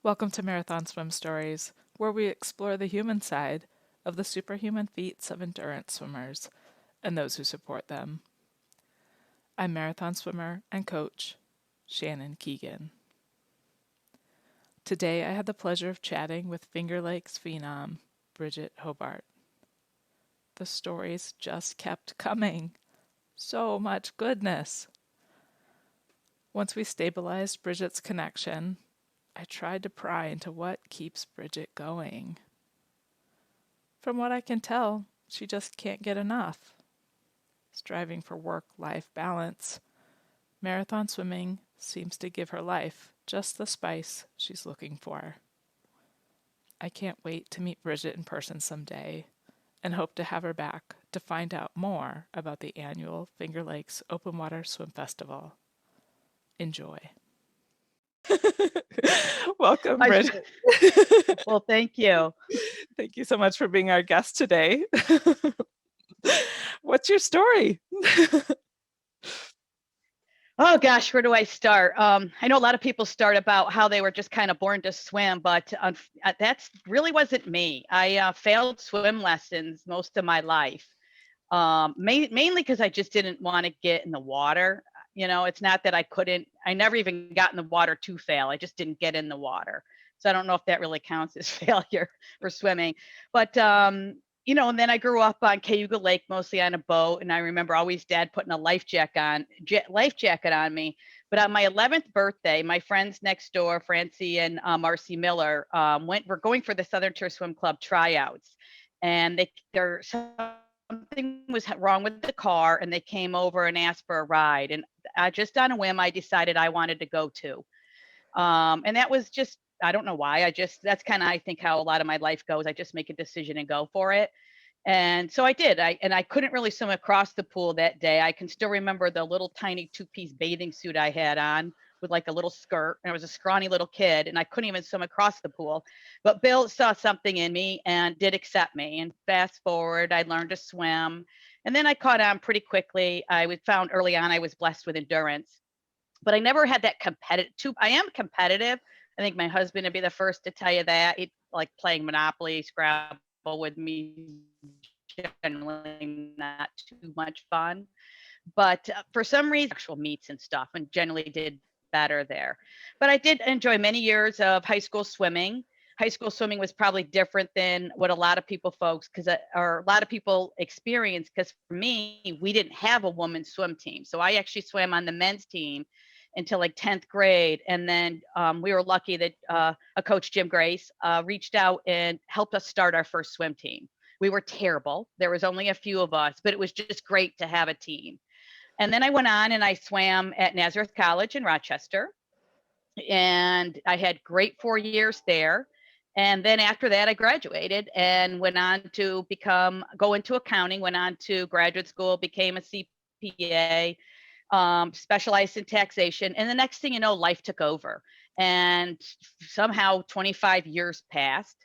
Welcome to Marathon Swim Stories, where we explore the human side of the superhuman feats of endurance swimmers and those who support them. I'm marathon swimmer and coach Shannon Keegan. Today I had the pleasure of chatting with Finger Lakes phenom Bridgette Hobart. The stories just kept coming. So much goodness. Once we stabilized Bridgette's connection, I tried to pry into what keeps Bridgette going. From what I can tell, she just can't get enough. Striving for work-life balance, marathon swimming seems to give her life just the spice she's looking for. I can't wait to meet Bridgette in person someday and hope to have her back to find out more about the annual Finger Lakes Open Water Swim Festival. Enjoy. Welcome, I Bridgette. should. Well, thank you. Thank you so much for being our guest today. What's your story? Oh gosh, where do I start? I know a lot of people start about how they were just kind of born to swim, but that's really wasn't me. I failed swim lessons most of my life, mainly because I just didn't want to get in the water. You know, it's not that I couldn't. I never even got in the water to fail. I just didn't get in the water. So I don't know if that really counts as failure for swimming. But and then I grew up on Cayuga Lake, mostly on a boat, and I remember always Dad putting a life jacket on me. But on my 11th birthday, my friends next door, Francie and Marcy Miller, were going for the Southern Tier Swim Club tryouts, and they're something was wrong with the car, and they came over and asked for a ride. And just on a whim, I decided I wanted to go too. And that was just, I don't know why. That's kind of, I think, how a lot of my life goes. I just make a decision and go for it. And so I did. I couldn't really swim across the pool that day. I can still remember the little tiny two-piece bathing suit I had on with like a little skirt. And I was a scrawny little kid, and I couldn't even swim across the pool. But Bill saw something in me and did accept me. And fast forward, I learned to swim. And then I caught on pretty quickly. Found early on I was blessed with endurance, but I never had that competitive. I am competitive. I think my husband would be the first to tell you that. He like playing Monopoly, Scrabble with me, generally not too much fun. But for some reason, actual meets and stuff, and generally did better there. But I did enjoy many years of high school swimming. High school swimming was probably different than what a lot of people experience. Because for me, we didn't have a women's swim team, so I actually swam on the men's team until like 10th grade. And then we were lucky that a coach, Jim Grace, reached out and helped us start our first swim team. We were terrible. There was only a few of us, but it was just great to have a team. And then I went on and I swam at Nazareth College in Rochester. And I had great 4 years there. And then after that, I graduated and went on to go into accounting, went on to graduate school, became a CPA, specialized in taxation. And the next thing you know, life took over. And somehow 25 years passed.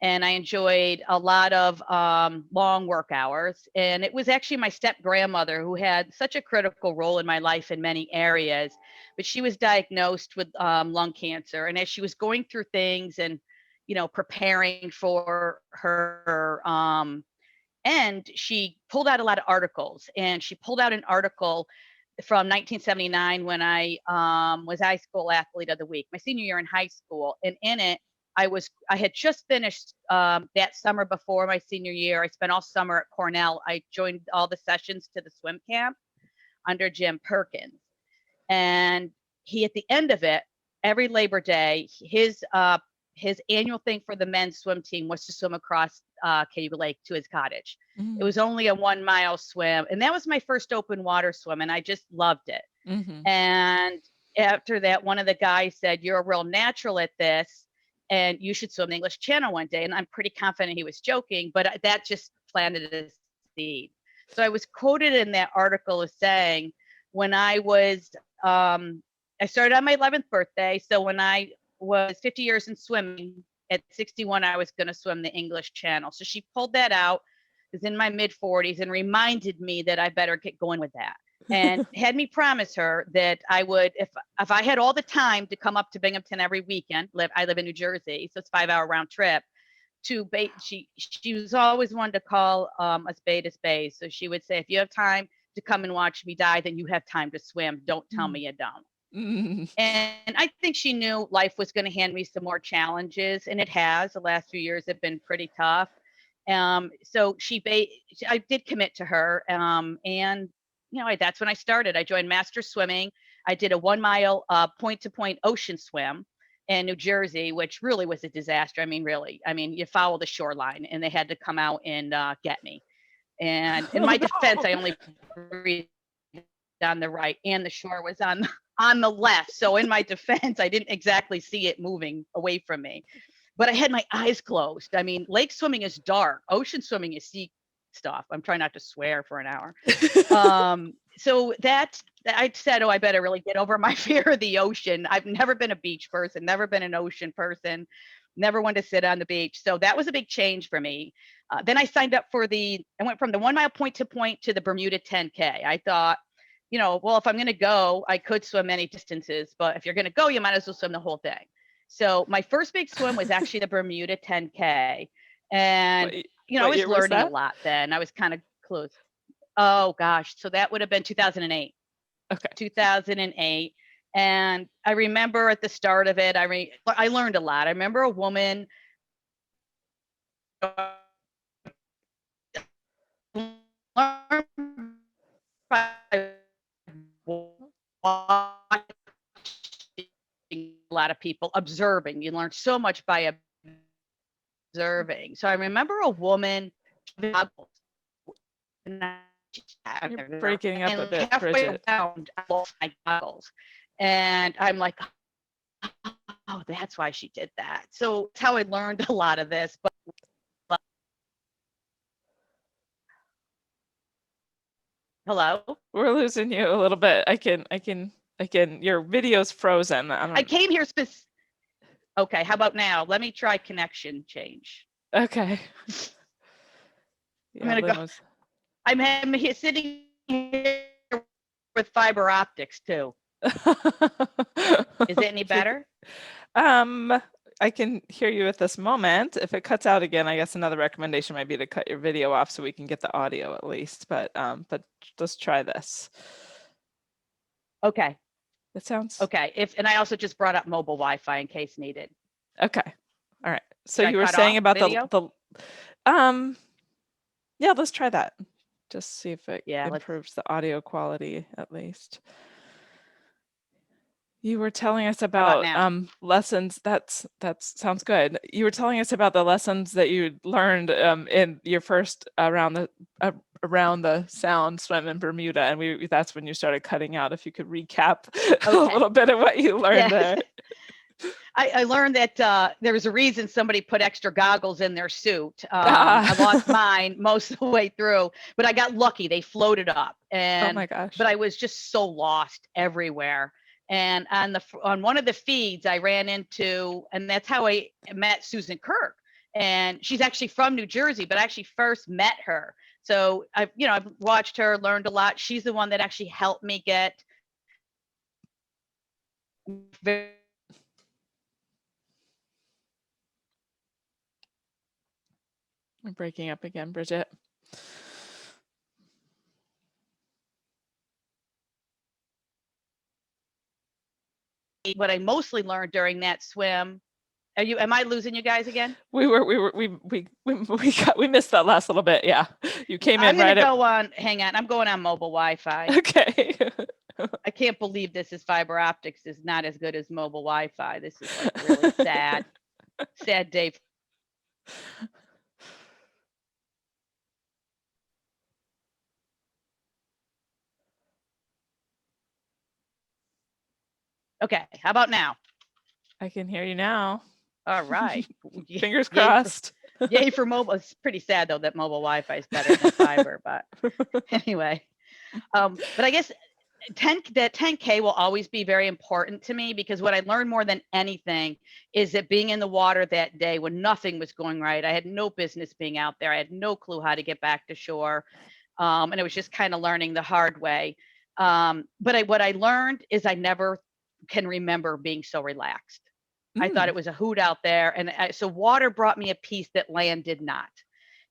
And I enjoyed a lot of long work hours. And it was actually my step grandmother who had such a critical role in my life in many areas. But she was diagnosed with lung cancer. And as she was going through things and, preparing for her end, she pulled out a lot of articles. And she pulled out an article from 1979 when I was high school athlete of the week, my senior year in high school. And in it, I had just finished that summer before my senior year. I spent all summer at Cornell. I joined all the sessions to the swim camp under Jim Perkins. And he, at the end of it, every Labor Day, his annual thing for the men's swim team was to swim across Cayuga Lake to his cottage. It was only a 1 mile swim. And that was my first open water swim. And I just loved it. Mm-hmm. And after that, one of the guys said, "You're a real natural at this, and you should swim the English Channel one day." And I'm pretty confident he was joking, but that just planted a seed. So I was quoted in that article as saying, when I started on my 11th birthday. So when I was 50 years in swimming, at 61, I was going to swim the English Channel. So she pulled that out, was in my mid 40s, and reminded me that I better get going with that. and had me promise her that I would, if I had all the time to come up to Binghamton every weekend, I live in New Jersey, so it's a 5-hour round trip, she was always one to call a spade a spade. So she would say, if you have time to come and watch me die, then you have time to swim. Don't tell me you don't. And I think she knew life was going to hand me some more challenges, and it has. The last few years have been pretty tough. So I did commit to her, and that's when I started. I joined Master Swimming. I did a 1 mile point-to-point ocean swim in New Jersey, which really was a disaster. I mean, really. I mean, you follow the shoreline, and they had to come out and get me. And in my defense, I only breathed on the right, and the shore was on the left. So in my defense, I didn't exactly see it moving away from me, but I had my eyes closed. I mean, lake swimming is dark. Ocean swimming is sea stuff. I'm trying not to swear for an hour. So that I said, oh, I better really get over my fear of the ocean. I've never been a beach person, never been an ocean person, never wanted to sit on the beach. So that was a big change for me. Then I signed up I went from the 1 mile point to point to the Bermuda 10K. I thought, well, if I'm going to go, I could swim many distances, but if you're going to go, you might as well swim the whole thing. So my first big swim was actually the Bermuda 10K. And, I was learning a lot then. I was kind of close. Oh, gosh. So that would have been 2008. Okay. 2008. And I remember at the start of it, I learned a lot. I remember a woman a lot of people observing. You learn so much by observing. So I remember a woman. You're breaking up a bit, Bridgette. Around, I lost my goggles, and I'm like, oh, that's why she did that. So that's how I learned a lot of this. But hello, we're losing you a little bit. I can. Your video's frozen. I came here Okay, how about now? Let me try connection change. Okay. I'm gonna go. I'm here sitting here with fiber optics too. Is it any better? I can hear you at this moment. If it cuts out again, I guess another recommendation might be to cut your video off so we can get the audio at least. But let's try this. Okay. That sounds okay. And I also just brought up mobile Wi-Fi in case needed. Okay. All right. So you were saying about the yeah, let's try that. Just see if it improves the audio quality at least. You were telling us about lessons. That sounds good. You were telling us about the lessons that you learned in your first around the sound swim in Bermuda, and that's when you started cutting out. If you could recap a little bit of what you learned there. I learned that there was a reason somebody put extra goggles in their suit. I lost mine most of the way through, but I got lucky. They floated up, and oh my gosh! But I was just so lost everywhere. And on one of the feeds, I ran into, and that's how I met Susan Kirk. And she's actually from New Jersey, but I actually first met her. So I've watched her, learned a lot. She's the one that actually helped me get I'm breaking up again, Bridgette. What I mostly learned during that swim. Am I losing you guys again? We missed that last little bit. Yeah, you came in right. Hang on. I'm going on mobile Wi-Fi. Okay. I can't believe this is fiber optics is not as good as mobile Wi-Fi. This is like really sad. Sad day. Okay, how about now? I can hear you now. All right. Fingers crossed. Yay for mobile. It's pretty sad though that mobile Wi-Fi is better than fiber, but anyway. But I guess that 10K will always be very important to me, because what I learned more than anything is that being in the water that day when nothing was going right, I had no business being out there. I had no clue how to get back to shore. And it was just kind of learning the hard way. But what I learned is I never can remember being so relaxed. I thought Mm. it was a hoot out there. And so water brought me a peace that land did not.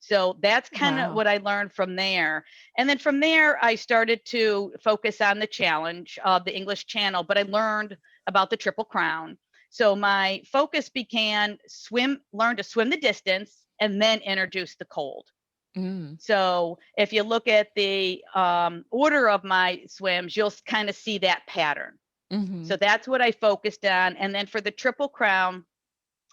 So that's kind of Wow. what I learned from there. And then from there, I started to focus on the challenge of the English Channel, but I learned about the Triple Crown. So my focus began learn to swim the distance and then introduce the cold. Mm. So if you look at the order of my swims, you'll kind of see that pattern. Mm-hmm. So that's what I focused on. And then for the Triple Crown,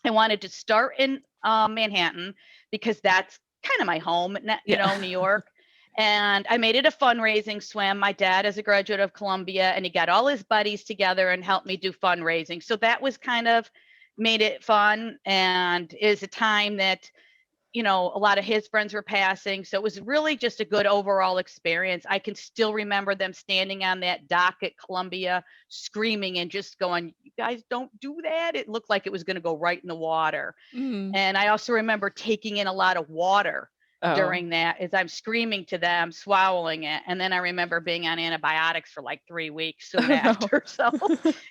I wanted to start in Manhattan because that's kind of my home, Yeah. New York. And I made it a fundraising swim. My dad is a graduate of Columbia, and he got all his buddies together and helped me do fundraising. So that was kind of made it fun, and is a time that a lot of his friends were passing. So it was really just a good overall experience. I can still remember them standing on that dock at Columbia screaming and just going, "You guys don't do that." It looked like it was going to go right in the water. Mm. And I also remember taking in a lot of water Oh. during that as I'm screaming to them, swallowing it. And then I remember being on antibiotics for like 3 weeks soon Oh no. after. So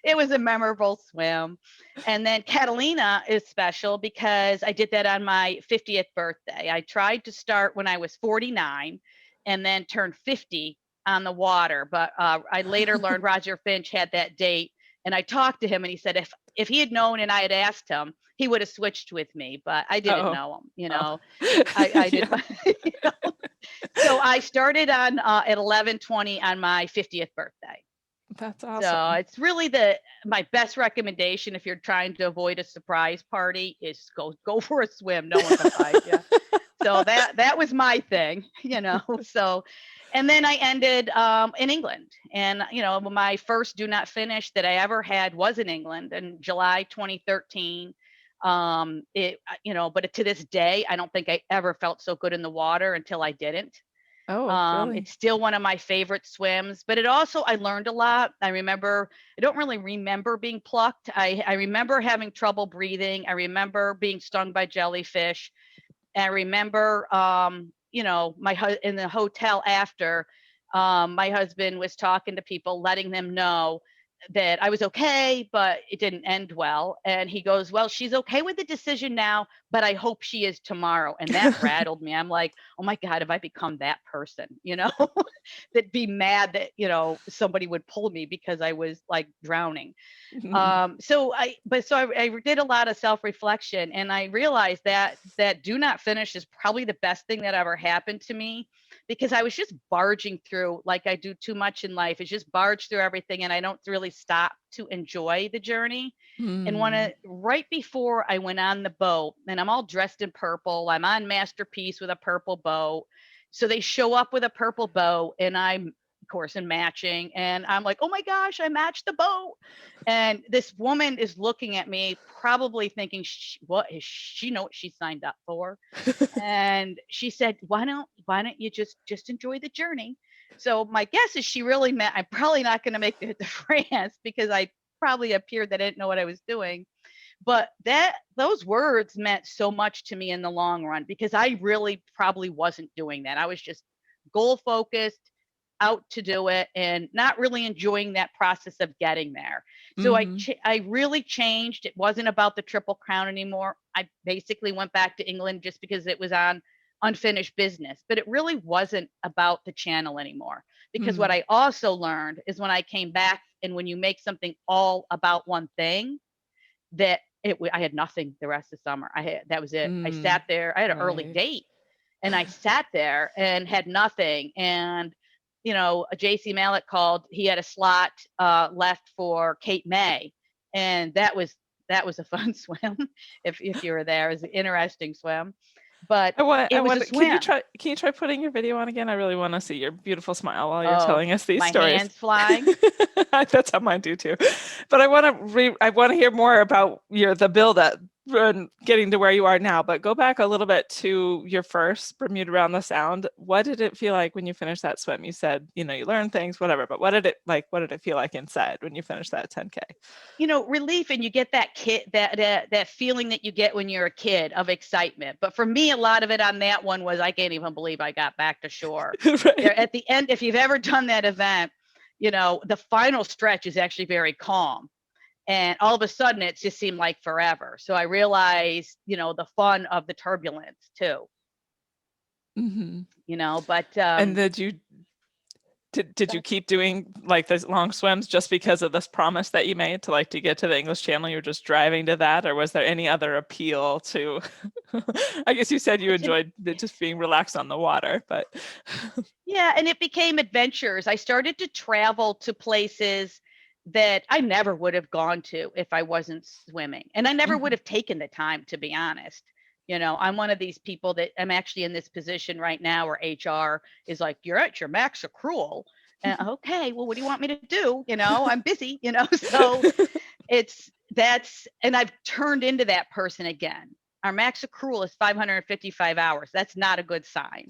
it was a memorable swim. And then Catalina is special because I did that on my 50th birthday. I tried to start when I was 49 and then turned 50 on the water. But I later learned Roger Finch had that date. And I talked to him and he said if he had known and I had asked him, he would have switched with me, but I didn't Oh. know him, Oh. I did Yeah. my, so I started on at 11:20 on my 50th birthday. That's So awesome. it's really my best recommendation if you're trying to avoid a surprise party is go for a swim. No one can find you. So that was my thing, So, and then I ended in England, and my first do not finish that I ever had was in England in July 2013. But to this day, I don't think I ever felt so good in the water until I didn't. Oh, really? It's still one of my favorite swims, but I learned a lot. I don't really remember being plucked. I remember having trouble breathing. I remember being stung by jellyfish. I remember, in the hotel after, my husband was talking to people, letting them know that I was okay, but it didn't end well. And he goes, "Well, she's okay with the decision now, but I hope she is tomorrow." And that rattled me. I'm like, "Oh my God, have I become that person?" That'd be mad that, somebody would pull me because I was like drowning. Mhm. I did a lot of self-reflection, and I realized that do not finish is probably the best thing that ever happened to me, because I was just barging through like I do too much in life, is just barge through everything, and I don't really stop to enjoy the journey. And Mm. right before I went on the boat, and I'm all dressed in purple, I'm on Masterpiece with a purple boat. So they show up with a purple boat, and I'm of course in matching, and I'm like, "Oh my gosh, I matched the boat." And this woman is looking at me, probably thinking, "What is she know what she signed up for?" And she said, "Why don't you just enjoy the journey?" So my guess is she really meant I'm probably not going to make it to France, because I probably appeared that I didn't know what I was doing. But those words meant so much to me in the long run, because I really probably wasn't doing that. I was just goal focused, out to do it, and not really enjoying that process of getting there. So Mhm. I really changed. It wasn't about the Triple Crown anymore. I basically went back to England just because it was on unfinished business, but it really wasn't about the channel anymore. Because what Mm. I also learned is when I came back, and when you make something all about one thing, I had nothing the rest of summer. That was it. I Mm. sat there. I had an early Right. date, and I sat there and had nothing. And JC Malik called. He had a slot left for Cape May, and that was a fun swim. If you were there, it was an interesting swim, but I it was a want swim. can you try putting your video on again? I really wanna see your beautiful smile while you're Oh, telling us these my stories. hands flying. That's how mine do too. But I wanna hear more about the build up and getting to where you are now, but go back a little bit to your first Bermuda around the Sound. What did it feel like when you finished that swim? You said, you learned things, whatever, but what did it feel like inside when you finished that 10K? Relief, and you get that feeling that you get when you're a kid of excitement. But for me, a lot of it on that one was, I can't even believe I got back to shore. There Right. at the end, if you've ever done that event, the final stretch is actually very calm. And all of a sudden it just seemed like forever. So I realized, the fun of the turbulence too, Mm-hmm. but And did you keep doing like those long swims just because of this promise that you made to like to get to the English Channel? You're just driving to that, or was there any other appeal to? I guess you said you enjoyed just being relaxed on the water, but yeah, and it became adventures. I started to travel to places that I never would have gone to if I wasn't swimming. And I never would Mhm. have taken the time, to be honest. I'm one of these people that I'm actually in this position right now where HR is like, you're at your max accrual. And okay, well, what do you want me to do? I'm busy, so and I've turned into that person again. Our max accrual is 555 hours. That's not a good sign.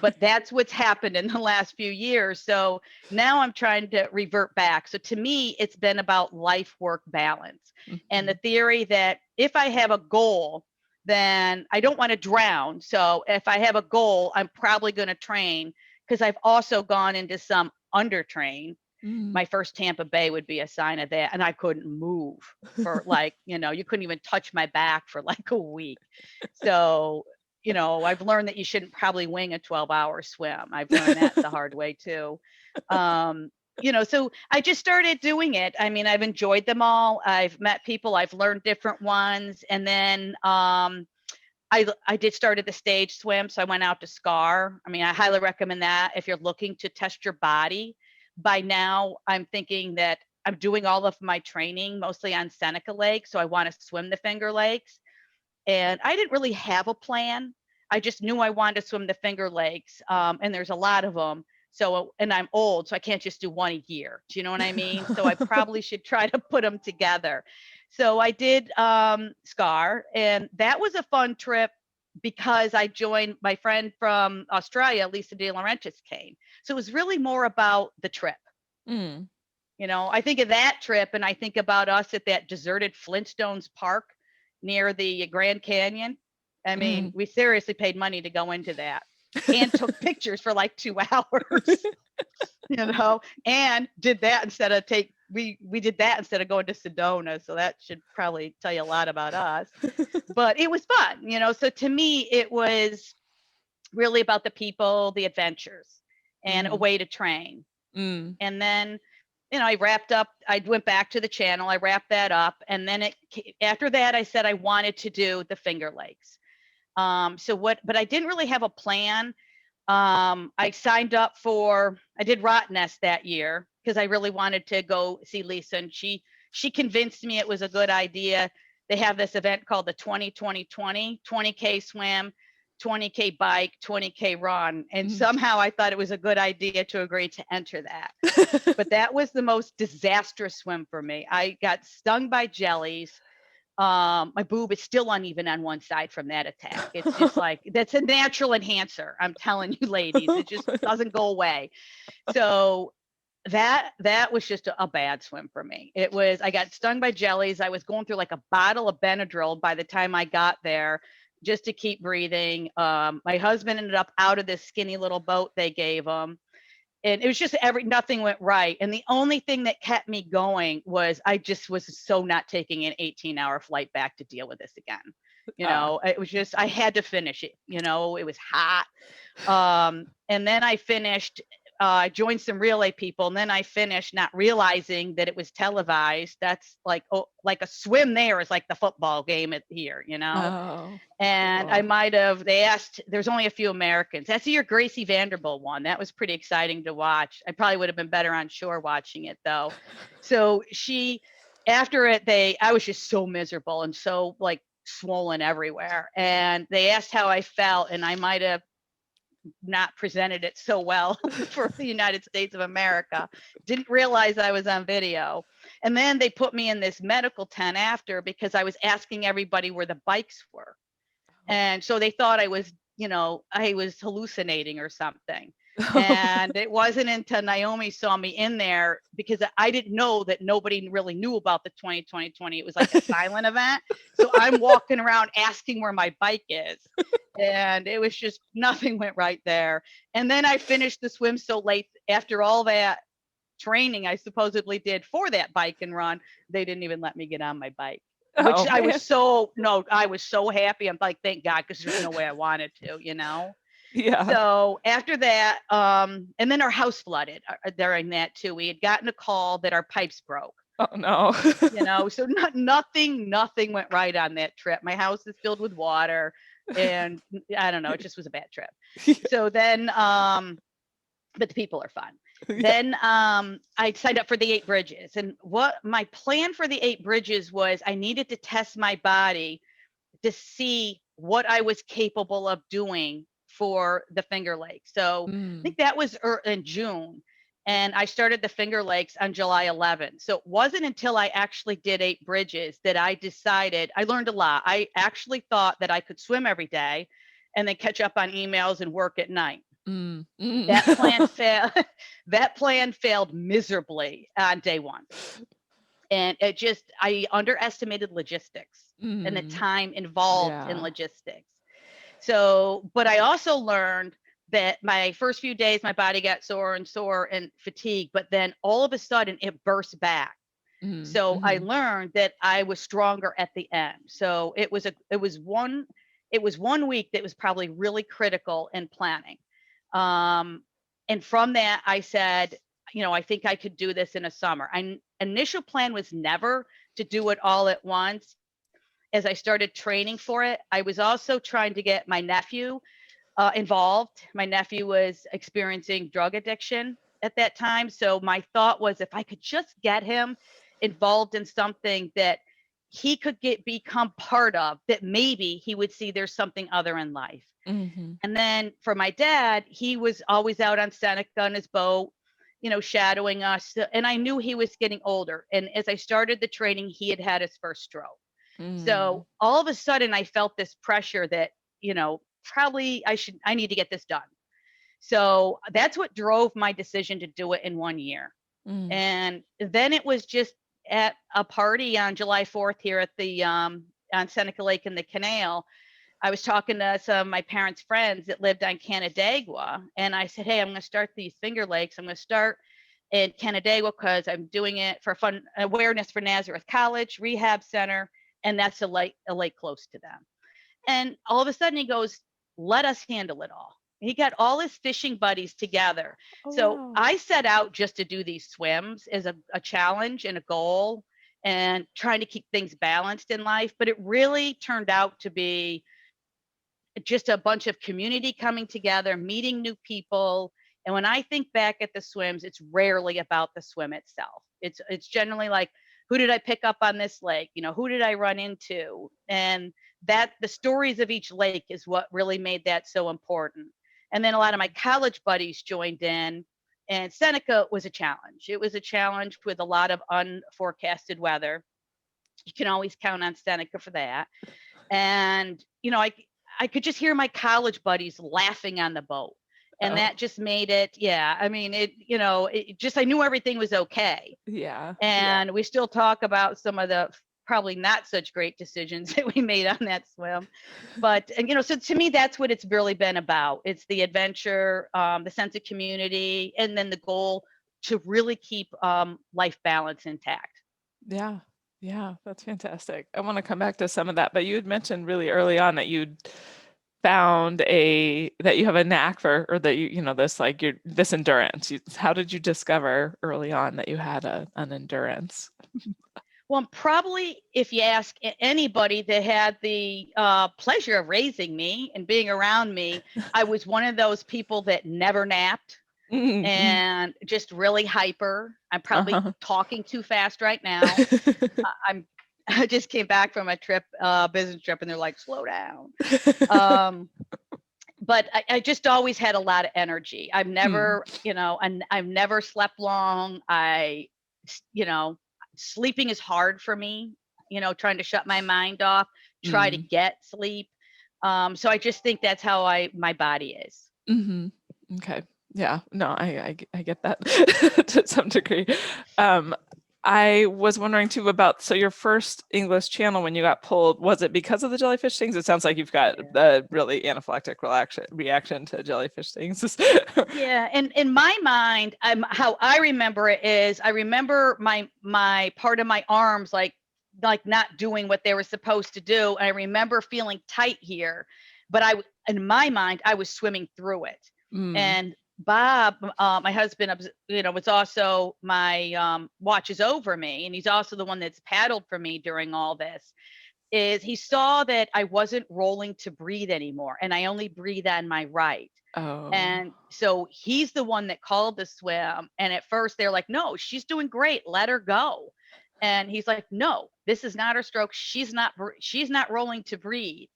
But that's what's happened in the last few years. So now I'm trying to revert back. So to me, it's been about life work balance and the Mhm. theory that if I have a goal, then I don't want to drown. So if I have a goal, I'm probably going to train, because I've also gone into some undertrain. Mm. My first Tampa Bay would be a sign of that. And I couldn't move for you couldn't even touch my back for like a week. So, I've learned that you shouldn't probably wing a 12-hour swim. I've learned that the hard way too. Um, so I just started doing it. I mean, I've enjoyed them all. I've met people, I've learned different ones. And then I did start at the stage swim. So I went out to Scar. I mean, I highly recommend that if you're looking to test your body. By now, I'm thinking that I'm doing all of my training mostly on Seneca Lake. So I want to swim the Finger Lakes. And I didn't really have a plan. I just knew I wanted to swim the Finger Lakes. And there's a lot of them. So, and I'm old, so I can't just do one a year. Do you know what I mean? So I probably should try to put them together. So I did Scar, and that was a fun trip because I joined my friend from Australia, Lisa De Laurentiis, came. So it was really more about the trip. Mm. I think of that trip and I think about us at that deserted Flintstones park near the Grand Canyon. I mean, Mm. we seriously paid money to go into that and took pictures for like 2 hours, and did that instead of we did that instead of going to Sedona. So that should probably tell you a lot about us. But it was fun. So to me, it was really about the people, the adventures, and a Mm. way to train. Mm. And then I wrapped up, I went back to the channel, I wrapped that up. And then after that, I said I wanted to do the Finger Lakes. But I didn't really have a plan. I signed up I did Rottnest that year because I really wanted to go see Lisa. And she convinced me it was a good idea. They have this event called the 20-20-20, 20K swim, 20K bike, 20K run. And Mm. somehow I thought it was a good idea to agree to enter that. But that was the most disastrous swim for me. I got stung by jellies. My boob is still uneven on one side from that attack. It's just like, that's a natural enhancer. I'm telling you, ladies, it just doesn't go away. So that was just a bad swim for me. I got stung by jellies. I was going through like a bottle of Benadryl by the time I got there just to keep breathing. My husband ended up out of this skinny little boat they gave him. And it was just nothing went right. And the only thing that kept me going was I just was so not taking an 18-hour flight back to deal with this again. Ah. It was just, I had to finish it. It was hot. And then I finished, I joined some relay people, and then I finished not realizing that it was televised. That's like, like a swim there is like the football game here. Oh, And cool. they asked, there's only a few Americans. That's your Gracie Vanderbilt one. That was pretty exciting to watch. I probably would have been better on shore watching it though. So after it, I was just so miserable and so like swollen everywhere. And they asked how I felt, and I might have not presented it so well for the United States of America. Didn't realize I was on video. And then they put me in this medical tent after because I was asking everybody where the bikes were. And so they thought I was hallucinating or something. And it wasn't until Naomi saw me in there, because I didn't know that nobody really knew about the 20-20-20. It was like a silent event. So I'm walking around asking where my bike is. And it was just, nothing went right there. And then I finished the swim so late after all that. training I supposedly did for that bike and run, they didn't even let me get on my bike. Oh Which I man. was so no, I was so happy. I'm like, thank God, because there's no way I wanted to, you know. Yeah. So after that, and then our house flooded during that too. We had gotten a call that our pipes broke. Oh no. You know, so nothing went right on that trip. My house is filled with water, and I don't know, it just was a bad trip. So then, but the people are fun. Yeah. Then I signed up for the 8 bridges, and what my plan for the 8 bridges was, I needed to test my body to see what I was capable of doing for the Finger Lakes. So I Mm. think that was in June. And I started the Finger Lakes on July 11th. So it wasn't until I actually did 8 bridges that I decided, I learned a lot. I actually thought that I could swim every day and then catch up on emails and work at night. Mm. Mm. That plan failed. That plan failed miserably on day one. And it just, I underestimated logistics and the Mm. time involved in Yeah. logistics. So, but I also learned that my first few days, my body got sore and fatigued, but then all of a sudden it burst back. Mm. So I Mm. learned that I was stronger at the end. So it was 1 week that was probably really critical in planning. Um, and from that, I said, you know, I think I could do this in a summer. I initial plan was never to do it all at once. As I started training for it, I was also trying to get my nephew involved. My nephew was experiencing drug addiction at that time. So my thought was, if I could just get him involved in something that he could become part of, that maybe he would see there's something other in life. Mhm. And then for my dad, he was always out on Seneca on his boat, you know, shadowing us. And I knew he was getting older. And as I started the training, he had had his first stroke. Mm. So all of a sudden, I felt this pressure that, you know, probably I need to get this done. So that's what drove my decision to do it in 1 year. Mm. And then it was just at a party on July 4th here at the on Seneca Lake in the canal. I was talking to some of my parents' friends that lived on Canandaigua, and I said, "Hey, I'm going to start these Finger Lakes. I'm going to start in Canandaigua because I'm doing it for fun awareness for Nazareth College Rehab Center, and that's a lake close to them." And all of a sudden, he goes, "Let us handle it all." He got all his fishing buddies together. Oh So wow. I set out just to do these swims as a challenge and a goal, and trying to keep things balanced in life. But it really turned out to be just a bunch of community coming together, meeting new people. And when I think back at the swims, it's rarely about the swim itself. It's generally like, who did I pick up on this lake? You know, who did I run into? And that the stories of each lake is what really made that so important. And then a lot of my college buddies joined in, and Seneca was a challenge. It was a challenge with a lot of unforecasted weather. You can always count on Seneca for that. And you know, I could just hear my college buddies laughing on the boat, and Oh that just made it, yeah, I mean, it, you know, it just, I knew everything was okay. yeah. Yeah. And we still talk about some of the probably not such great decisions that we made on that swim. But and you know, so to me, that's what it's really been about. It's the adventure, the sense of community, and then the goal to really keep life balance intact. Yeah. Yeah. That's fantastic. I want to come back to some of that, but you had mentioned really early on that you'd found that you have a knack for, or that you know, this like your this endurance. How did you discover early on that you had an endurance? Well, probably if you ask anybody that had the pleasure of raising me and being around me, I was one of those people that never napped Mm-hmm. and just really hyper. I'm probably Uh-huh. talking too fast right now. I'm I just came back from a trip, business trip, and they're like, slow down. Um, but I just always had a lot of energy. I've Mm. never, you know, and I've never slept long. You know, sleeping is hard for me. You know, trying to shut my mind off, try to Mm. get sleep. So I just think that's how my body is. Mhm. Okay. Yeah. No, I get that to some degree. Um, I was wondering too about, so your first English Channel when you got pulled, was it because of the jellyfish stings? It sounds like you've got Yeah. a really anaphylactic reaction to jellyfish stings. Yeah, and in my mind, how I remember it is I remember my part of my arms like not doing what they were supposed to do. And I remember feeling tight here, but in my mind I was swimming through it. Mm. And Bob, my husband, was also my watches over me, and he's also the one that's paddled for me during all this. Is he saw that I wasn't rolling to breathe anymore, and I only breathe on my right. Oh. And so he's the one that called the swim. And at first they're like, no, she's doing great. Let her go. And he's like, no, this is not her stroke. She's not rolling to breathe.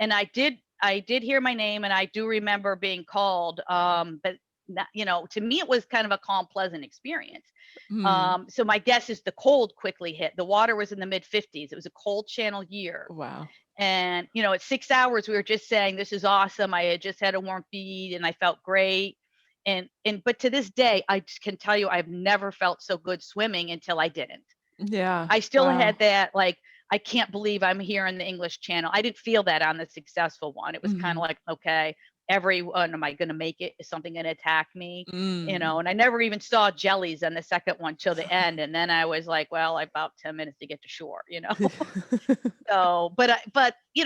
And I did hear my name, and I do remember being called. But not, to me, it was kind of a calm, pleasant experience. Mm. So my guess is the cold quickly hit. The water was in the mid 50s. It was a cold channel year. Wow. And, at 6 hours, we were just saying, this is awesome. I had just had a warm feed and I felt great. But to this day, I just can tell you, I've never felt so good swimming until I didn't. Yeah. I still Wow. had that, like, I can't believe I'm here in the English Channel. I didn't feel that on the successful one. It was kind of Hmm. like, okay, everyone, am I going to make it? Is something going to attack me? Mm. And I never even saw jellies on the second one till the end. And then I was like, well, I have about 10 minutes to get to shore. So, but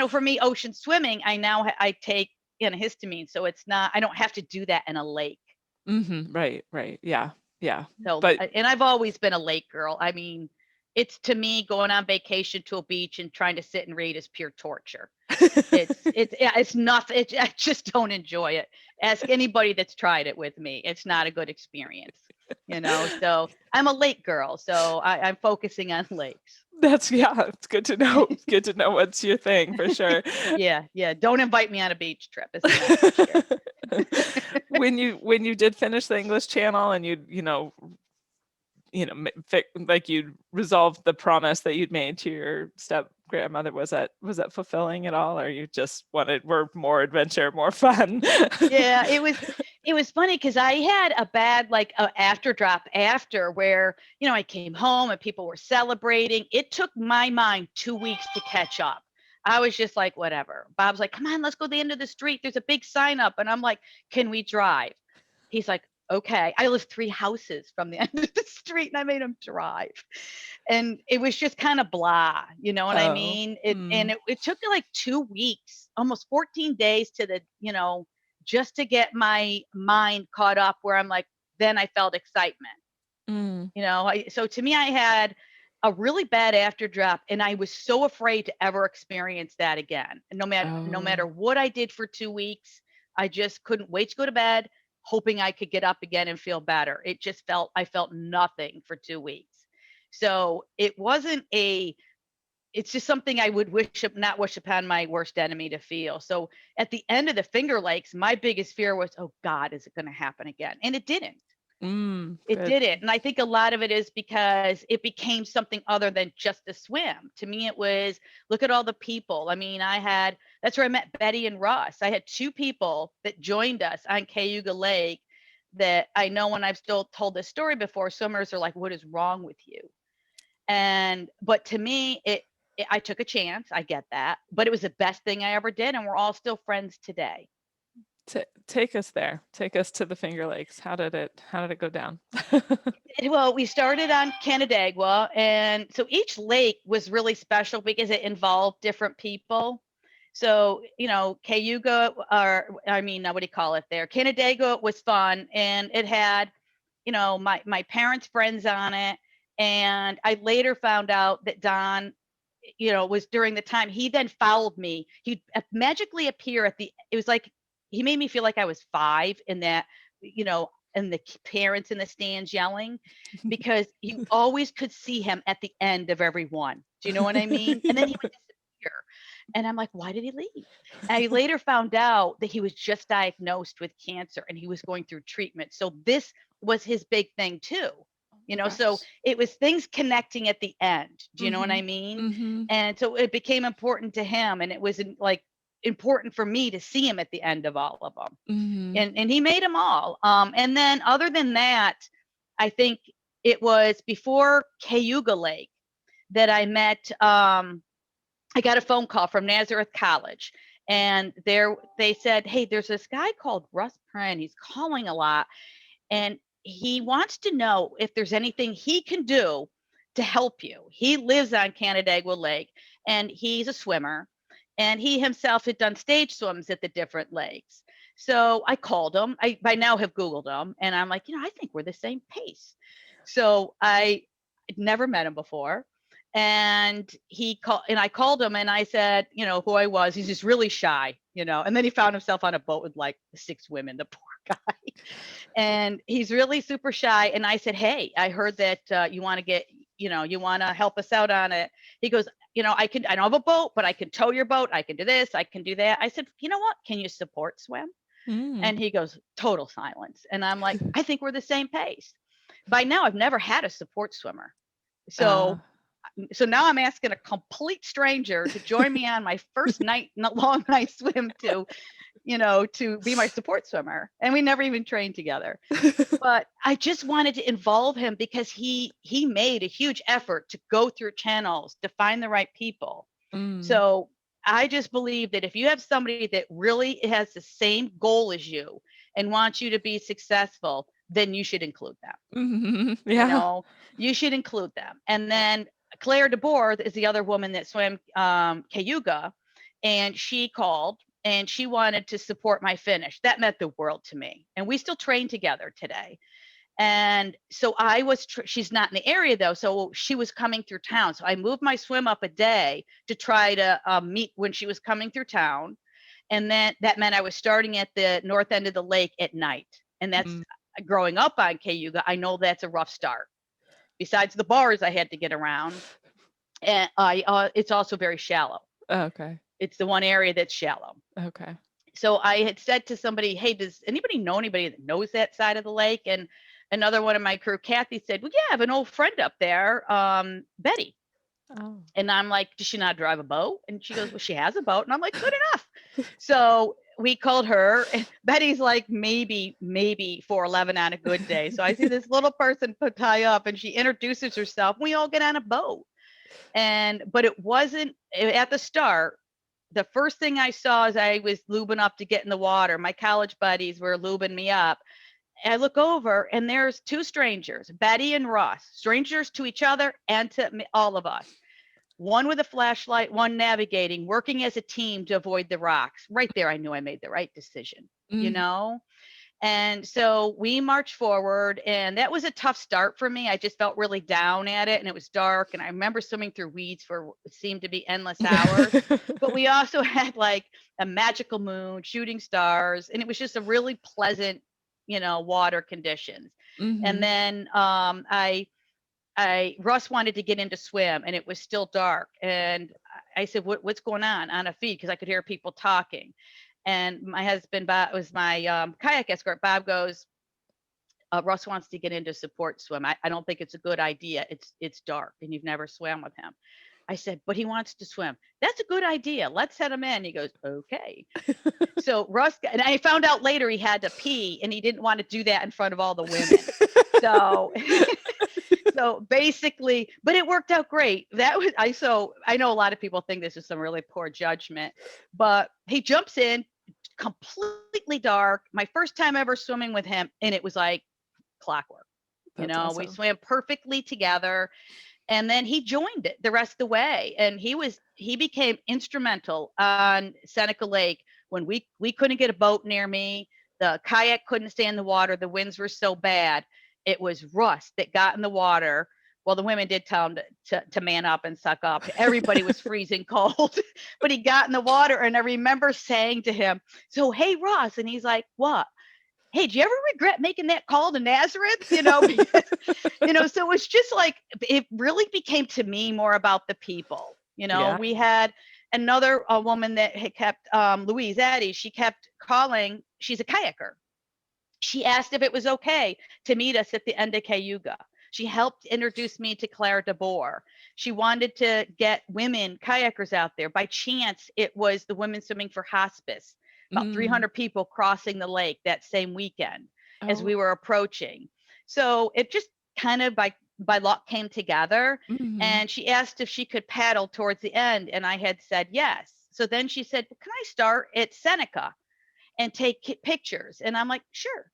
for me, ocean swimming, I take histamine, so it's not. I don't have to do that in a lake. Right, right. Yeah. Yeah. So, But and I've always been a lake girl. I mean, it's to me going on vacation to a beach and trying to sit and read is pure torture. It's nothing. I just don't enjoy it. Ask anybody that's tried it with me. It's not a good experience. So I'm a lake girl. So I'm focusing on lakes. yeah, it's good to know. It's good to know what's your thing for sure. Yeah, yeah. Don't invite me on a beach trip. It's a no this year. When you did finish the English Channel and like you resolved the promise that you'd made to your step grandmother, was that fulfilling at all, or you just wanted more adventure, more fun? Yeah, it was funny because I had a bad like after drop after where I came home and people were celebrating. It took my mind 2 weeks to catch up. I was just like, whatever. Bob's like, come on, let's go to the end of the street. There's a big sign up, and I'm like, can we drive? He's like, okay. I live 3 houses from the end of the street, and I made him drive. And it was just kind of blah, you know what I Oh. mean? It took me like 2 weeks, almost 14 days just to get my mind caught up where I'm like, then I felt excitement. Mm. So to me, I had a really bad after drop, and I was so afraid to ever experience that again. And no matter Oh. what I did for 2 weeks, I just couldn't wait to go to bed, hoping I could get up again and feel better. I felt nothing for 2 weeks. So it's just something I would not wish upon my worst enemy to feel. So at the end of the Finger Lakes, my biggest fear was, oh God, is it going to happen again? And it didn't. It Good. didn't. And I think a lot of it is because it became something other than just a swim. To me, it was look at all the people. I mean, that's where I met Betty and Russ. I had two people that joined us on Cayuga Lake that I know when I've still told this story before, swimmers are like, what is wrong with you? But to me, I took a chance. I get that, but it was the best thing I ever did. And we're all still friends today. Take us there. Take us to the Finger Lakes. How did it go down? Well, we started on Canandaigua, and so each lake was really special because it involved different people. So, Cayuga, or I mean, what do you call it there? Canandaigua was fun, and it had, my parents' friends on it. And I later found out that Don, was during the time he then followed me. He'd magically appear it was like he made me feel like I was 5 in that, and the parents in the stands yelling, because you always could see him at the end of every one. Do you know what I mean? And then he would disappear. And I'm like, why did he leave? And I later found out that he was just diagnosed with cancer and he was going through treatment. So this was his big thing too. Oh my So gosh. it was things connecting at the end. Do you know what Mm-hmm. I mean? Mm-hmm. And so it became important to him, and it was like important for me to see him at the end of all of them. Mm-hmm. And he made them all. And then other than that, I think it was before Cayuga Lake that I met. I got a phone call from Nazareth College, and they said, "Hey, there's this guy called Russ Prin. He's calling a lot, and he wants to know if there's anything he can do to help you. He lives on Canandaigua Lake, and he's a swimmer, and he himself had done stage swims at the different lakes." So I called him. I by now have Googled him, and I'm like, I think we're the same pace. So I never met him before, and I called him, and I said, who I was. He's just really shy, and then he found himself on a boat with like 6 women, the poor guy. And he's really super shy. And I said, "Hey, I heard that you want to you want to help us out on it." He goes, I don't have a boat, but I can tow your boat. I can do this. I can do that. I said, "You know what? Can you support swim?" Mm. And he goes, total silence. And I'm like, I think we're the same pace. By now, I've never had a support swimmer. Uh, So now I'm asking a complete stranger to join me on my first long night swim to be my support swimmer. And we never even trained together. But I just wanted to involve him because he made a huge effort to go through channels to find the right people. So I just believe that if you have somebody that really has the same goal as you and wants you to be successful, then you should include them. Yeah. You should include them. And then Claire DeBoer is the other woman that swam Cayuga, and she called and she wanted to support my finish. That meant the world to me. And we still train together today. And so she's not in the area though. So she was coming through town. So I moved my swim up a day to try to meet when she was coming through town. And then that meant I was starting at the north end of the lake at night. And that's growing up on Cayuga. I know that's a rough start. Besides the bars I had to get around. And it's also very shallow. Okay. It's the one area that's shallow. Okay. So I had said to somebody, "Hey, does anybody know anybody that knows that side of the lake?" And another one of my crew, Kathy, said, "Well, yeah, I have an old friend up there, Betty." Oh. And I'm like, "Does she not drive a boat?" And she goes, "Well, she has a boat." And I'm like, "Good enough." So we called her. And Betty's like maybe 4'11" on a good day. So I see this little person tie up, and she introduces herself. We all get on a boat. But it wasn't at the start. The first thing I saw as I was lubing up to get in the water, my college buddies were lubing me up. I look over and there's 2 strangers, Betty and Ross, strangers to each other and to all of us. One with a flashlight, one navigating, working as a team to avoid the rocks. Right there, I knew I made the right decision, you know? And so we marched forward, and that was a tough start for me. I just felt really down at it, and it was dark. And I remember swimming through weeds for what seemed to be endless hours. But we also had like a magical moon, shooting stars, and it was just a really pleasant, water conditions. And then Russ wanted to get into swim, and it was still dark. And I said, "What's going on a feed?" Because I could hear people talking. And my husband, Bob, was my kayak escort. Bob goes, "Russ wants to get into support swim. I don't think it's a good idea. It's dark, and you've never swam with him." I said, "But he wants to swim." "That's a good idea. Let's set him in." He goes, "Okay." So Russ, and I found out later he had to pee, and he didn't want to do that in front of all the women. So so basically, but it worked out great. So I know a lot of people think this is some really poor judgment, but he jumps in completely dark. My first time ever swimming with him, and it was like clockwork. That's awesome. We swam perfectly together. And then he joined it the rest of the way. And he became instrumental on Seneca Lake when we couldn't get a boat near me. The kayak couldn't stay in the water. The winds were so bad. It was Russ that got in the water. Well, the women did tell him to man up and suck up. Everybody was freezing cold, but he got in the water. And I remember saying to him, "So, hey, Russ," and he's like, "What?" "Hey, do you ever regret making that call to Nazareth?" Because, so it's just like, it really became to me more about the people. Yeah. We had another woman that had kept, Louise Addy, she kept calling. She's a kayaker. She asked if it was okay to meet us at the end of Cayuga. She helped introduce me to Claire DeBoer. She wanted to get women kayakers out there. By chance, it was the Women Swimming for Hospice, about 300 people crossing the lake that same weekend as we were approaching. So it just kind of by luck came together. Mm-hmm. And she asked if she could paddle towards the end, and I had said yes. So then she said, well, can I start at Seneca and take pictures? And I'm like, sure.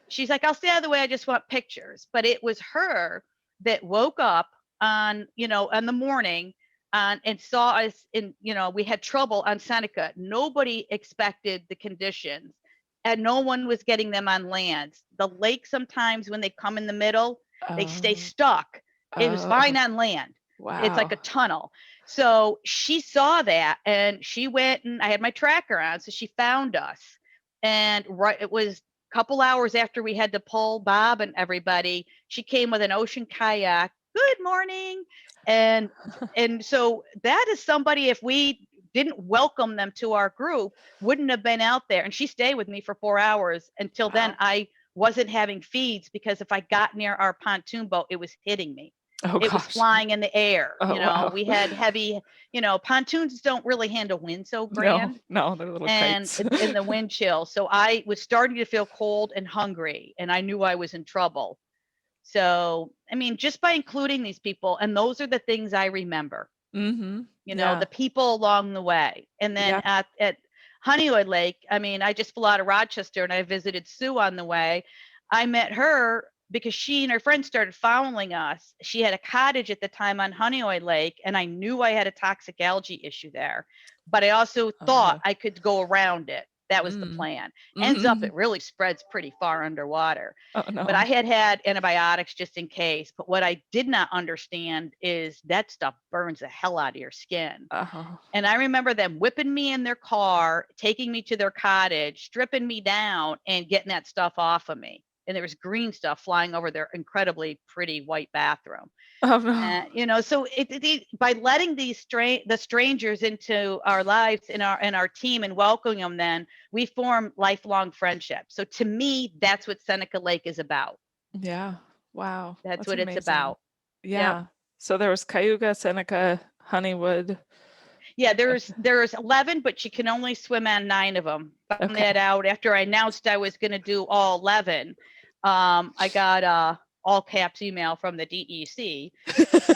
She's like, I'll stay out of the way. I just want pictures. But it was her that woke up on, on the morning and saw us in, we had trouble on Seneca. Nobody expected the conditions and no one was getting them on land. The lake, sometimes when they come in the middle, they stay Oh, stuck. It was fine oh, on land. It's like wow. a tunnel. So she saw that and she went, and I had my tracker on. So she found us. And it was couple hours after we had to pull Bob and everybody, she came with an ocean kayak. Good morning. And so that is somebody, if we didn't welcome them to our group, wouldn't have been out there. And she stayed with me for 4 hours. Until then, Wow. I wasn't having feeds, because if I got near our pontoon boat, it was hitting me. Oh It was gosh. flying in the air. Oh wow. We had heavy, pontoons don't really handle wind so No, grand, no, they're little and kites. in the wind chill. So I was starting to feel cold and hungry, and I knew I was in trouble. So, I mean, just by including these people, and those are the things I remember, Mm-hmm. Yeah. the people along the way. And then Yeah. at Honeywood Lake, I mean, I just flew out of Rochester and I visited Sue on the way. I met her because she and her friends started following us. She had a cottage at the time on Honeywood Lake, and I knew I had a toxic algae issue there, but I also thought Oh. I could go around it. That was the Mm. plan. Ends up, Mm-hmm. it really spreads pretty far underwater. Oh But I no. had antibiotics just in case. But what I did not understand is that stuff burns the hell out of your skin. Oh. And I remember them whipping me in their car, taking me to their cottage, stripping me down, and getting that stuff off of me. And there was green stuff flying over their incredibly pretty white bathroom. Oh no. So by letting the strangers into our lives, in our team, and welcoming them, then we form lifelong friendships. So to me, that's what Seneca Lake is about. Yeah. Wow. That's That's what it's amazing. about. Yep. Yeah. So there was Cayuga, Seneca, Honeywood. Yeah, there's 11, but you can only swim on 9 of them. Found Okay. that out after I announced I was going to do all 11. I got a all caps email from the DEC,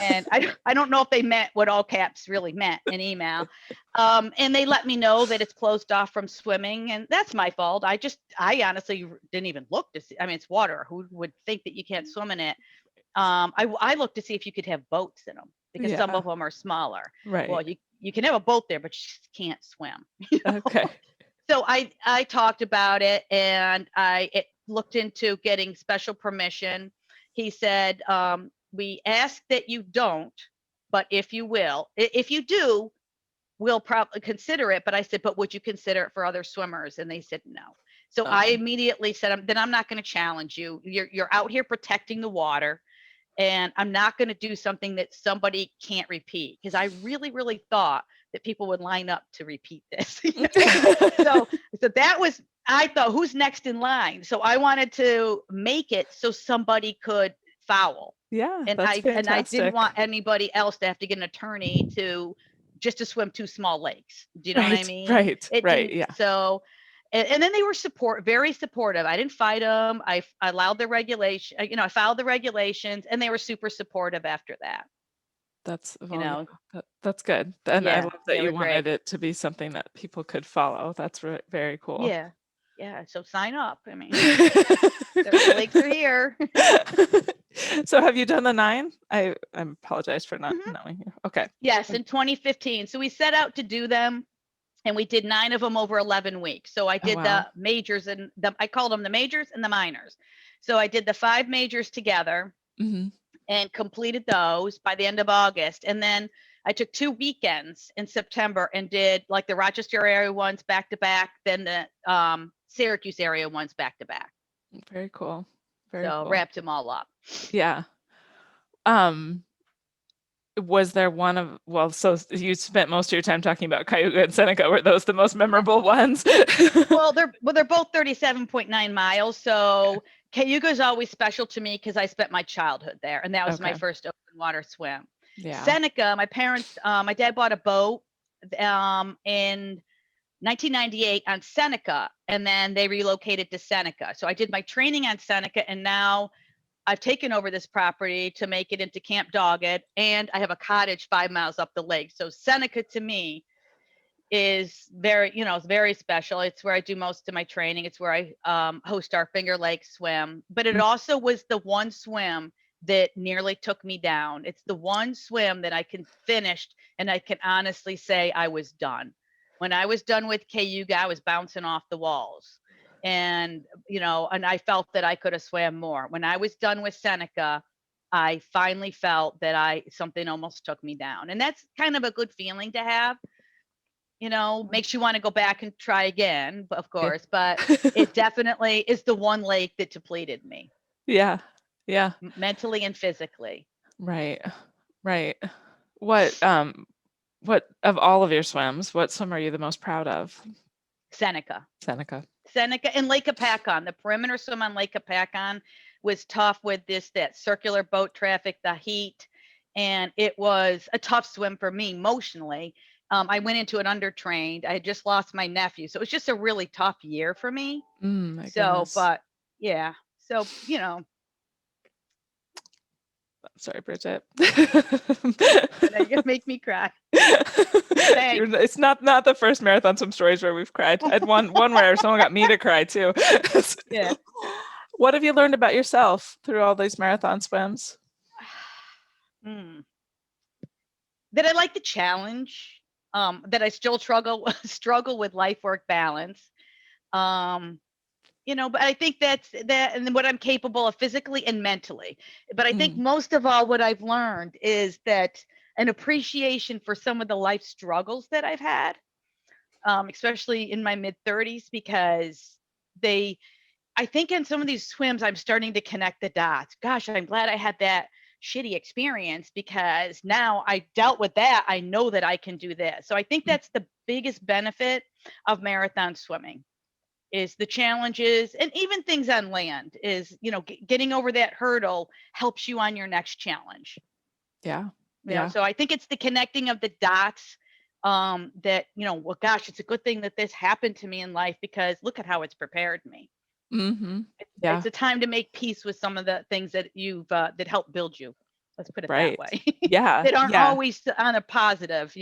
and I don't know if they meant what all caps really meant in email. And they let me know that it's closed off from swimming, and that's my fault. I honestly didn't even look to see. I mean, it's water. Who would think that you can't swim in it? I looked to see if you could have boats in them, because some Yeah. of them are smaller. Well, Right. you can have a boat there, but you just can't swim. Okay. So I talked about it, and I looked into getting special permission. He said, we ask that you don't, but if you will, if you do, we'll probably consider it. But I said, but would you consider it for other swimmers? And they said no. So I Oh. immediately said, then I'm not going to challenge you. You're out here protecting the water, and I'm not going to do something that somebody can't repeat, because I really, really thought that people would line up to repeat this. So that was, I thought, who's next in line? So I wanted to make it so somebody could foul. Yeah, And that's I didn't fantastic. want anybody else to have to get an attorney to swim 2 small lakes. Do you know what I Right, mean? right, It right. didn't. Yeah. So, and then they were very supportive. I didn't fight them. I allowed the regulation. I followed the regulations, and they were super supportive after that. That's You well, yeah, know, that's good. And I yeah, love that they you were wanted great. it to be something that people could follow. That's very cool. Yeah, yeah. So sign up. I mean, the lakes are here. So have you done the 9? I apologize for not Mhm. knowing you. Okay. Yes, in 2015. So we set out to do them, and we did 9 of them over 11 weeks. So I Oh did wow. the majors, and I called them the majors and the minors. So I did the 5 majors together Hmm. and completed those by the end of August. And then I took 2 weekends in September and did like the Rochester area ones back to back, then the Syracuse area ones back to back. Very cool. Very So cool. wrapped them all up. Yeah. Um, was there one of well, so you spent most of your time talking about Cayuga and Seneca. Were those the most memorable ones? They're both 37.9 miles. So Cayuga is always special to me because I spent my childhood there, and that was my Okay. first open water swim. Yeah. Seneca, my dad bought a boat in 1998 on Seneca, and then they relocated to Seneca. So I did my training on Seneca, and now I've taken over this property to make it into Camp Doggett, and I have a cottage 5 miles up the lake. So Seneca to me is very, it's very special. It's where I do most of my training. It's where I host our Finger Lake swim. But it also was the one swim that nearly took me down. It's the one swim that I can finish and I can honestly say I was done. When I was done with Cayuga, I was bouncing off the walls. And, and I felt that I could have swam more. When I was done with Seneca, I finally felt that something almost took me down. And that's kind of a good feeling to have. Makes you want to go back and try again, of course, but it definitely is the one lake that depleted me. Yeah. Mentally and physically. Right. What of all of your swims, what swim are you the most proud of? Seneca Seneca and Lake Apacon. The perimeter swim on Lake Apacon was tough with that circular boat traffic, the heat, and it was a tough swim for me emotionally. I went into it undertrained. I had just lost my nephew, so it was just a really tough year for me. Goodness. But yeah, so Sorry, Bridgette. You make me cry. It's not the first marathon swim stories where we've cried. I had one where someone got me to cry too. Yeah. What have you learned about yourself through all these marathon swims? That I like the challenge. That I still struggle with life-work balance. But I think that's and what I'm capable of physically and mentally. But I think most of all, what I've learned is that an appreciation for some of the life struggles that I've had, especially in my mid-30s, because I think in some of these swims, I'm starting to connect the dots. Gosh, I'm glad I had that shitty experience, because now I dealt with that. I know that I can do this. So I think that's the biggest benefit of marathon swimming, is the challenges, and even things on land is, getting over that hurdle helps you on your next challenge. Yeah. So I think it's the connecting of the dots, that, well, gosh, it's a good thing that this happened to me in life, because look at how it's prepared me. It's a time to make peace with some of the things that you've that help build you. Let's put it that way. Yeah. That aren't always on a positive,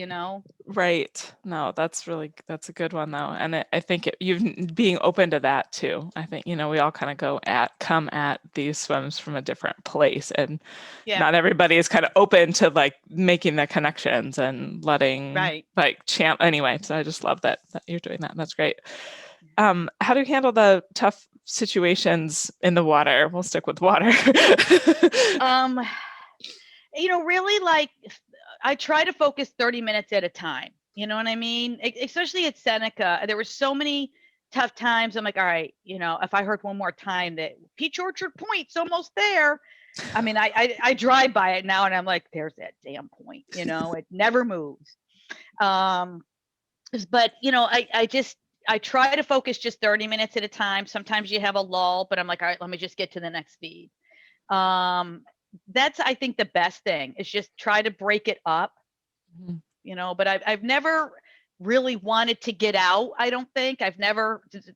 Right. No, that's a good one though. And I think you've being open to that too. I think, we all kind of come at these swims from a different place, and not everybody is kind of open to like making the connections and letting anyway. So I just love that you're doing that. That's great. How do you handle the tough situations in the water? We'll stick with water. Really, like, I try to focus 30 minutes at a time. You know what I mean? Especially at Seneca, there were so many tough times. I'm like, all right, if I heard one more time that Peach Orchard Point's almost there, I mean, I drive by it now and I'm like, there's that damn point, it never moves. But, I try to focus just 30 minutes at a time. Sometimes you have a lull, but I'm like, all right, let me just get to the next feed. That's, I think, the best thing is just try to break it up, but I've never really wanted to get out. I don't think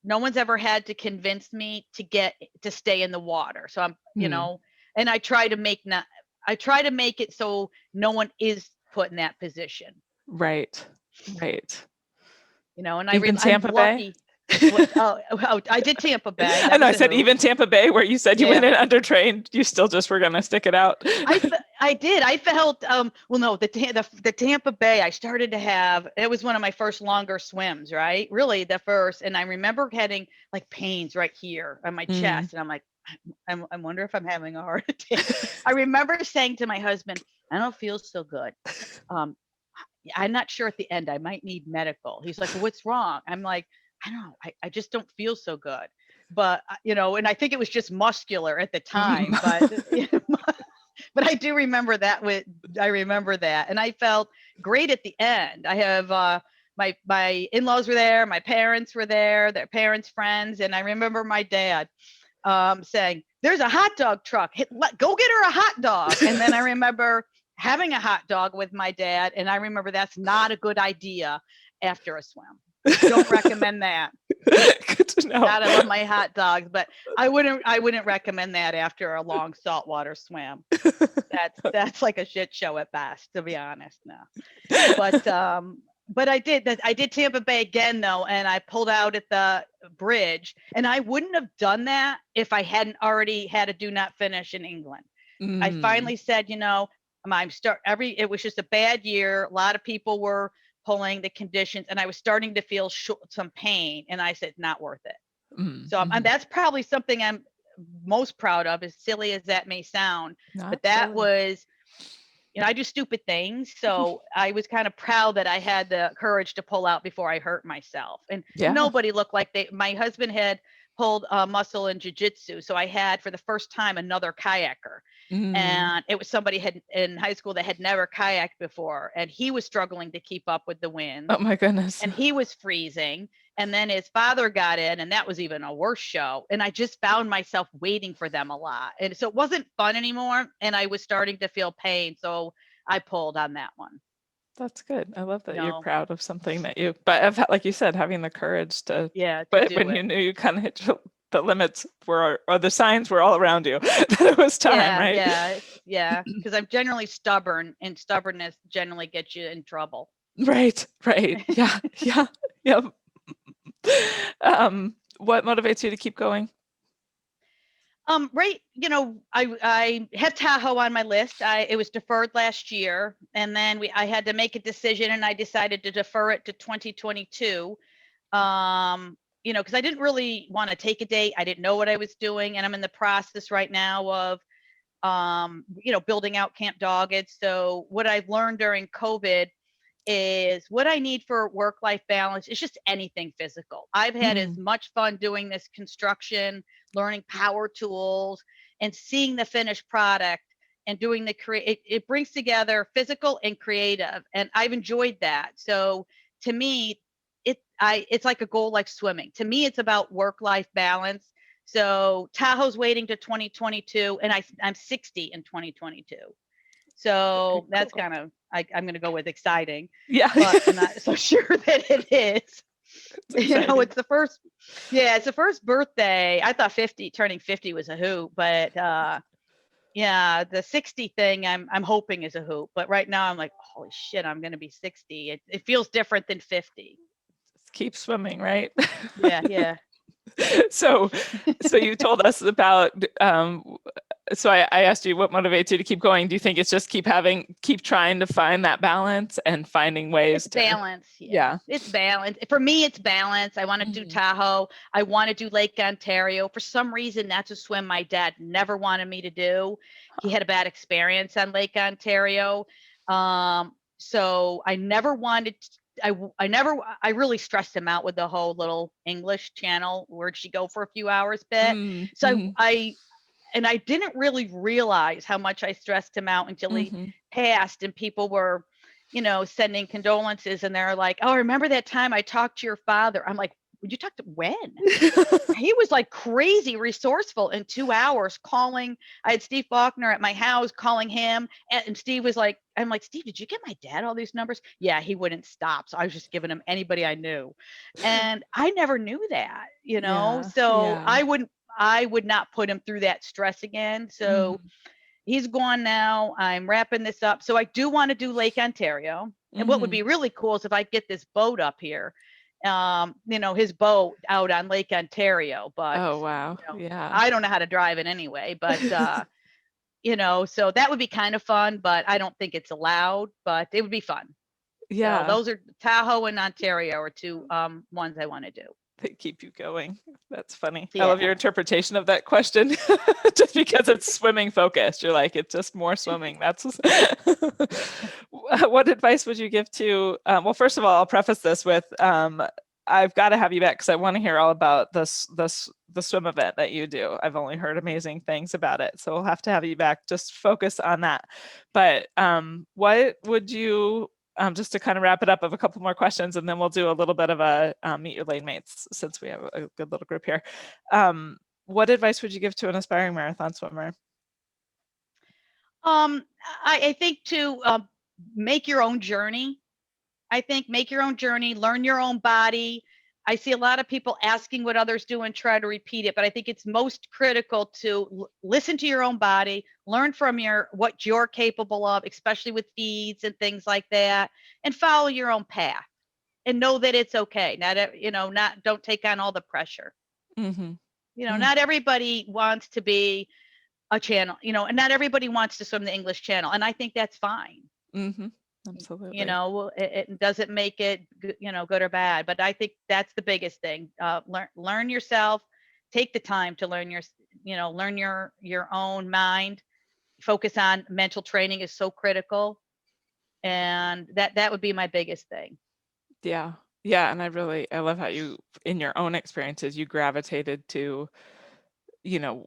no one's ever had to convince me to stay in the water. So I'm, and I try to make it so no one is put in that position. Right. And even Tampa Bay? I did Tampa Bay. I know, I said even Tampa Bay, where you said you went in undertrained, you still just were going to stick it out. I did. I felt, the Tampa Bay, I started to have, it was one of my first longer swims, right? Really the first. And I remember getting like pains right here on my chest. And I'm like, I wonder if I'm having a heart attack. I remember saying to my husband, I don't feel so good. I'm not sure at the end, I might need medical. He's like, well, what's wrong? I'm like, I don't know. I just don't feel so good. But, and I think it was just muscular at the time, but I do remember that. And I felt great at the end. I have, my in-laws were there. My parents were there, their parents' friends. And I remember my dad saying, there's a hot dog truck. Go get her a hot dog. And then I remember having a hot dog with my dad. And I remember that's not a good idea after a swim. Don't recommend that. Good to know. God, I love my hot dogs, but I wouldn't recommend that after a long saltwater swim. That's like a shit show at best, to be honest. No. But I did Tampa Bay again though, and I pulled out at the bridge, and I wouldn't have done that if I hadn't already had a do not finish in England. I finally said, it was just a bad year. A lot of people were pulling the conditions, and I was starting to feel some pain, and I said, not worth it. So and that's probably something I'm most proud of, as silly as that may sound. Not But that silly. was, I do stupid things. So I was kind of proud that I had the courage to pull out before I hurt myself. And Yeah. nobody looked like my husband had pulled a muscle in jiu-jitsu. So I had, for the first time, another kayaker. And it was somebody in high school that had never kayaked before. And he was struggling to keep up with the wind. Oh my goodness. And he was freezing. And then his father got in, and that was even a worse show. And I just found myself waiting for them a lot. And so it wasn't fun anymore. And I was starting to feel pain. So I pulled on that one. That's good. I love that you're No. proud of something that but like you said, having the courage to, Yeah, but do when it. you knew you kind of hit the limits or the signs were all around you, that it was time, right? Yeah. Because I'm generally stubborn, and stubbornness generally gets you in trouble. Right. Yeah. Yep. What motivates you to keep going? Right, I had Tahoe on my list. It was deferred last year, and then I had to make a decision, and I decided to defer it to 2022. Because I didn't really want to take a date. I didn't know what I was doing, and I'm in the process right now of building out Camp Dogged. So what I've learned during COVID is what I need for work-life balance is just anything physical. I've had as much fun doing this construction, learning power tools, and seeing the finished product and doing it brings together physical and creative, and I've enjoyed that. So to me, it's like a goal like swimming. To me, it's about work-life balance. So Tahoe's waiting to 2022, and I'm 60 in 2022. So that's kind of, I'm going to go with exciting. Yeah. But I'm not so sure that it is. It's the first birthday. I thought turning 50 was a hoop, but the 60 thing I'm hoping is a hoop. But right now I'm like, holy shit, I'm going to be 60. It feels different than 50. Just keep swimming, right? Yeah. So you told us about, so I asked you what motivates you to keep going. Do you think it's just keep trying to find that balance and finding ways to balance? Yeah. It's balance. For me, it's balance. I want to do Tahoe. I want to do Lake Ontario. For some reason, that's a swim my dad never wanted me to do. He had a bad experience on Lake Ontario. So I never wanted I really stressed him out with the whole little English channel, where'd she go for a few hours bit. So I didn't really realize how much I stressed him out until he passed, and people were, sending condolences, and they're like, oh, remember that time I talked to your father? I'm like, you talked to when? He was like crazy resourceful in 2 hours calling. I had Steve Faulkner at my house calling him, and Steve was like, I'm like, Steve, did you get my dad all these numbers? Yeah, he wouldn't stop. So I was just giving him anybody I knew. And I never knew that, so I would not put him through that stress again. So he's gone now. I'm wrapping this up. So I do want to do Lake Ontario. And what would be really cool is if I get this boat up here, his boat out on Lake Ontario. But oh wow, yeah, I don't know how to drive it anyway. But so that would be kind of fun. But I don't think it's allowed. But it would be fun. Yeah, so those are Tahoe and Ontario are two ones I want to do. They keep you going. That's funny. Yeah. I love your interpretation of that question. Just because it's swimming focused, you're like, it's just more swimming. That's what advice would you give to? Well, first of all, I'll preface this with I've got to have you back because I want to hear all about the swim event that you do. I've only heard amazing things about it, so we'll have to have you back. Just focus on that. But what would you? Just to kind of wrap it up, of a couple more questions, and then we'll do a little bit of a meet your lane mates since we have a good little group here. What advice would you give to an aspiring marathon swimmer? I think to make your own journey. Make your own journey, learn your own body, I see a lot of people asking what others do and try to repeat it, but I think it's most critical to listen to your own body, learn from what you're capable of, especially with feeds and things like that, and follow your own path and know that it's okay. Don't take on all the pressure. Mm-hmm. Not everybody wants to be a channel, and not everybody wants to swim the English Channel, and I think that's fine. Mm-hmm. Absolutely. It doesn't make it, good or bad, but I think that's the biggest thing. Learn yourself, take the time to learn your own mind, focus on mental training is so critical. And that would be my biggest thing. Yeah. Yeah. And I love how you, in your own experiences, you gravitated to,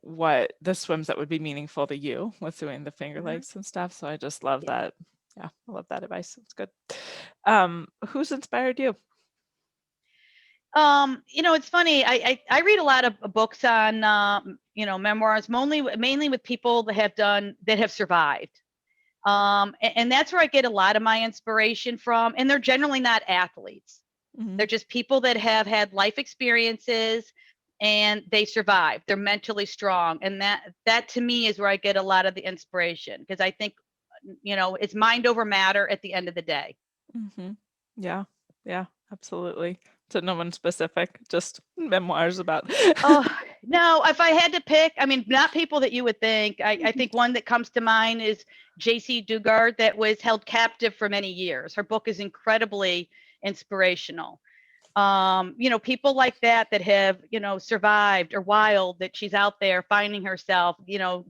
what the swims that would be meaningful to you with doing the Finger Mm-hmm. Lakes and stuff. So I just love Yeah. that. Yeah. I love that advice. It's good. Who's inspired you? It's funny. I read a lot of books on, memoirs, mainly with people that have survived. And that's where I get a lot of my inspiration from. And they're generally not athletes. Mm-hmm. They're just people that have had life experiences and they survived. They're mentally strong. And that to me is where I get a lot of the inspiration, because I think, it's mind over matter at the end of the day. Mm-hmm. Yeah. Yeah. Absolutely. So no one specific, just memoirs about. Oh, no, if I had to pick, I mean, not people that you would think. I think one that comes to mind is J.C. Dugard, that was held captive for many years. Her book is incredibly inspirational. People like that have, survived, or Wild, that she's out there finding herself,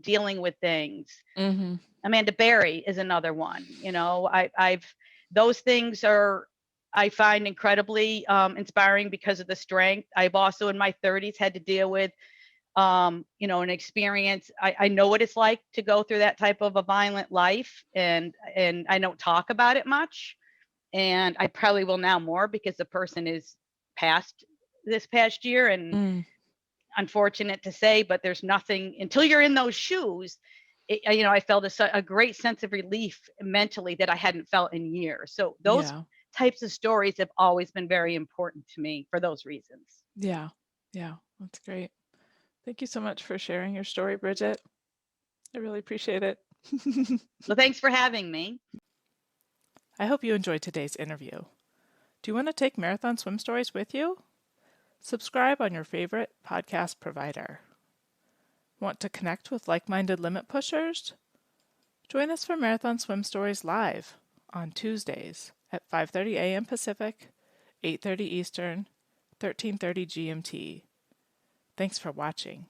dealing with things. Mm-hmm. Amanda Berry is another one. Those things I find incredibly inspiring because of the strength. I've also in my 30s had to deal with, an experience. I know what it's like to go through that type of a violent life, and I don't talk about it much. And I probably will now more, because the person is passed this past year, and Mm. unfortunate to say, but there's nothing until you're in those shoes. I felt a great sense of relief mentally that I hadn't felt in years. So those Yeah. types of stories have always been very important to me for those reasons. Yeah. Yeah. That's great. Thank you so much for sharing your story, Bridgette. I really appreciate it. Well, thanks for having me. I hope you enjoyed today's interview. Do you want to take marathon swim stories with you? Subscribe on your favorite podcast provider. Want to connect with like-minded limit pushers? Join us for Marathon Swim Stories live on Tuesdays at 5:30 a.m. Pacific, 8:30 Eastern, 13:30 GMT. Thanks for watching.